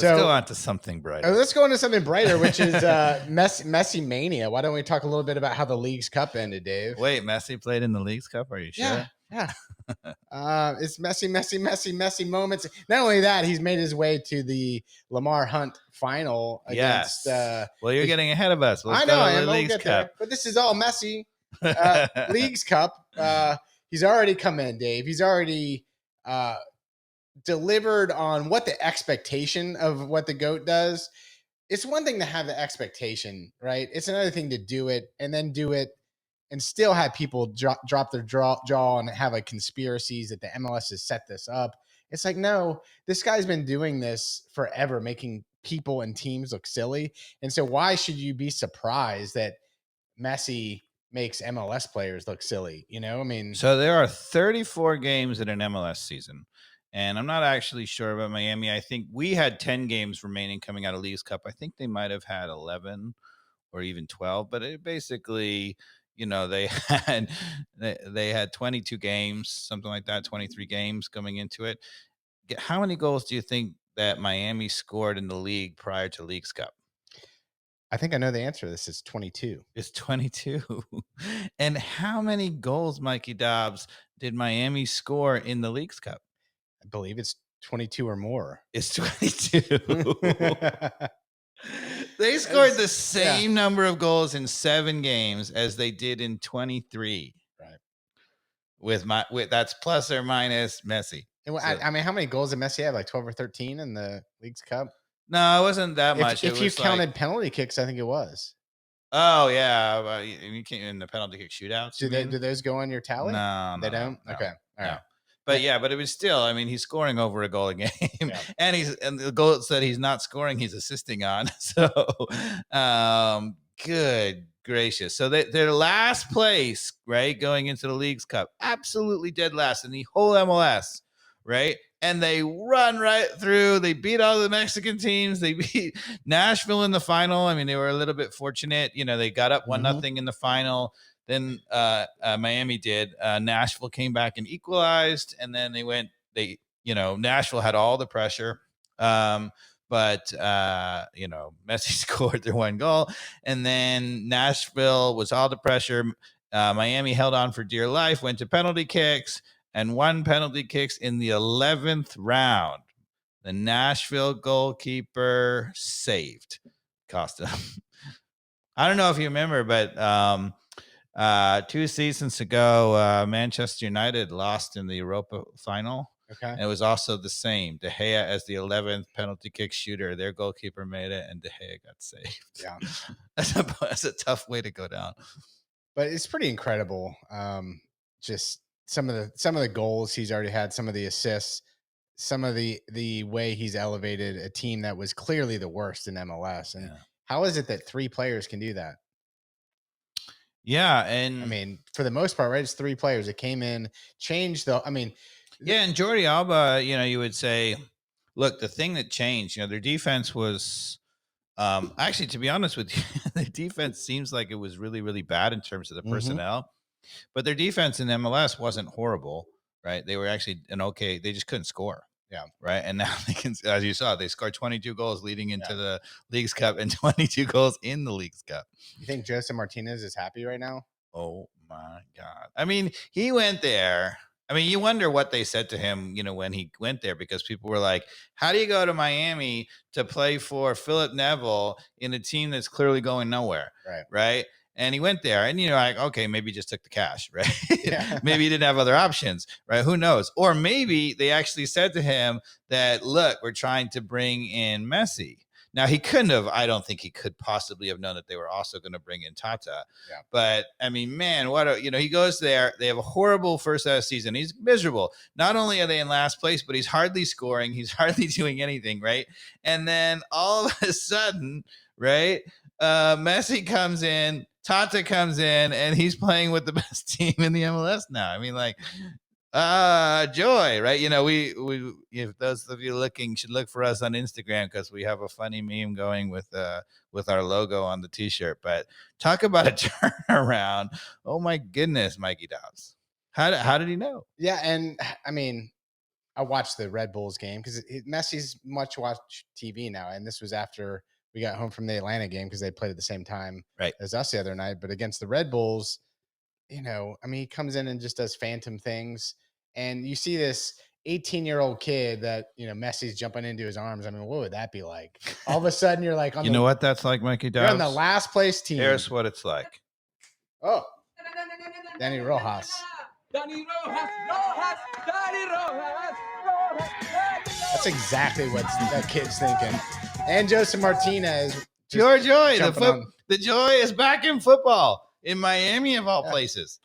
Let's go So on to something brighter. let's go into something brighter, which is Messi mania. Why don't we talk a little bit about how the League's Cup ended, Dave? Wait, Messi played in the League's Cup? Are you sure? Yeah. It's Messi moments. Not only that, he's made his way to the Lamar Hunt final against. Yes. Well, you're getting ahead of us. Let's I know go I to am. the We'll League's get there. Cup. But this is all Messi. League's Cup. He's already come in, Dave. He's already delivered on what the expectation of what the GOAT does. It's one thing to have the expectation, right? It's another thing to do it and then do it and still have people drop their jaw and have like conspiracies that the MLS has set this up. It's like, no, this guy's been doing this forever, making people and teams look silly. And so why should you be surprised that Messi makes MLS players look silly? You know, I mean, So there are 34 games in an MLS season. And I'm not actually sure about Miami. I think we had 10 games remaining coming out of League's Cup. I think they might have had 11 or even 12, but it basically, they had 22 games, something like that, 23 games coming into it. How many goals do you think that Miami scored in the league prior to League's Cup? I think I know the answer to this. Is 22. It's 22. And how many goals, Mikey Dobbs, did Miami score in the League's Cup? I believe it's 22 or more. It's 22. They scored the same number of goals in 7 games as they did in 23. Right. With that's plus or minus Messi. I mean, how many goals did Messi have? Like 12 or 13 in the League's Cup? No, it wasn't that much. If you counted penalty kicks, I think it was. Oh, yeah. You can't in the penalty kick shootouts. Do those go on your tally? No, they don't. No, okay, all right. But but it was still. I mean, he's scoring over a goal a game, and the goals that he's not scoring, he's assisting on. So, good gracious! So their last place, right, going into the League's Cup, absolutely dead last in the whole MLS, right? And they run right through. They beat all the Mexican teams. They beat Nashville in the final. I mean, they were a little bit fortunate. They got up 1-0 in the final. Then Miami did. Nashville came back and equalized, and then Nashville had all the pressure. But Messi scored their 1 goal, and then Nashville was all the pressure. Miami held on for dear life, went to penalty kicks, and 1 penalty kicks in the 11th round. The Nashville goalkeeper saved. Cost him. I don't know if you remember, but 2 seasons ago, Manchester United lost in the Europa final. Okay. And it was also the same. De Gea as the 11th penalty kick shooter. Their goalkeeper made it, and De Gea got saved. Yeah. That's a tough way to go down. But it's pretty incredible. Just some of the goals he's already had, some of the assists, some of the way he's elevated a team that was clearly the worst in MLS. And how is it that 3 players can do that? Yeah, and I mean, for the most part, right? It's 3 players that came in, changed the. I mean, and Jordi Alba, you would say, look, the thing that changed, their defense was, actually, to be honest with you, the defense seems like it was really, really bad in terms of the personnel, but their defense in MLS wasn't horrible, right? They were actually they just couldn't score. Yeah. Right. And now they can, as you saw, they scored 22 goals leading into the League's Cup and 22 goals in the League's Cup. You think Joseph Martinez is happy right now? Oh my God. I mean, he went there. I mean, you wonder what they said to him, when he went there, because people were like, how do you go to Miami to play for Philip Neville in a team that's clearly going nowhere? Right. And he went there and, okay, maybe he just took the cash, right? Maybe he didn't have other options, right? Who knows? Or maybe they actually said to him that, look, we're trying to bring in Messi. Now, he couldn't have, I don't think he could possibly have known that they were also going to bring in Tata. Yeah. But, I mean, man, he goes there. They have a horrible first half season. He's miserable. Not only are they in last place, but he's hardly scoring. He's hardly doing anything, right? And then all of a sudden, right, Messi comes in, Tata comes in, and he's playing with the best team in the MLS now. I mean, like, joy, right? We if those of you looking should look for us on Instagram, because we have a funny meme going with our logo on the t-shirt. But talk about a turnaround. Oh my goodness, Mikey Dobbs. How did he know? Yeah, and I mean, I watched the Red Bulls game because Messi's much watch TV now, and this was after we got home from the Atlanta game because they played at the same time Right. as us the other night. But against the Red Bulls, you know, I mean, he comes in and just does phantom things, and you see this 18-year-old kid that, you know, Messi's jumping into his arms. I mean, what would that be like? All of a sudden, you're like, You know what that's like, Mikey you're on the Dobbs? last place team. Here's what it's like. Oh, Danny Rojas. Danny Rojas, Rojas, Danny Rojas, Rojas. That's exactly what that kid's thinking. And Joseph Martinez. Pure joy. jumping on. The joy is back in football in Miami of all places.